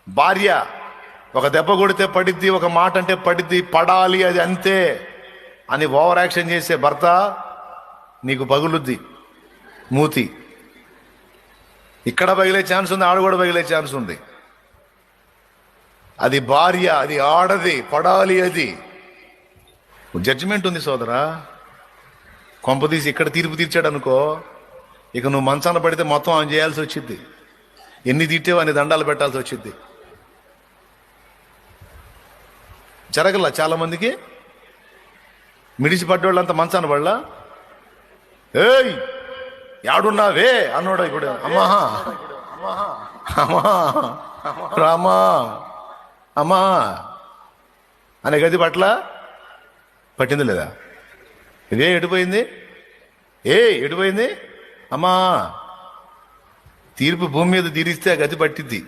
భార్య ఒక దెబ్బ కొడితే పడిద్ది, ఒక మాట అంటే పడిద్ది, పడాలి అది అంతే అని ఓవర్ యాక్షన్ చేసే భర్త నీకు పగులుద్ది మూతి. ఇక్కడ పగిలే ఛాన్స్ ఉంది, ఆడ కూడా పగిలే ఛాన్స్ ఉంది. అది భార్య, అది ఆడది, పడాలి అది. జడ్జిమెంట్ ఉంది సోదరా. కొంపదీసి ఇక్కడ తీర్పు తీర్చాడు అనుకో, ఇక నువ్వు మంచాన పడితే మొత్తం ఆమె చేయాల్సి వచ్చింది. ఎన్ని తిట్టేవో అన్ని దండాలు పెట్టాల్సి వచ్చింది. జరగల చాలా మందికి. మిడిసిపడ్డోళ్ళంతా మంచాన పడలా. ఏయ్ యాడున్నావే అన్నోడా ఇప్పుడు, అమ్మా అమ్మా రామా అమ్మా అనే గది పట్ల పట్టింది లేదా? ఇదే ఎడిపోయింది, ఎడిపోయింది అమ్మా. తీర్పు భూమి మీద తీరిస్తే ఆ గది పట్టిద్ది.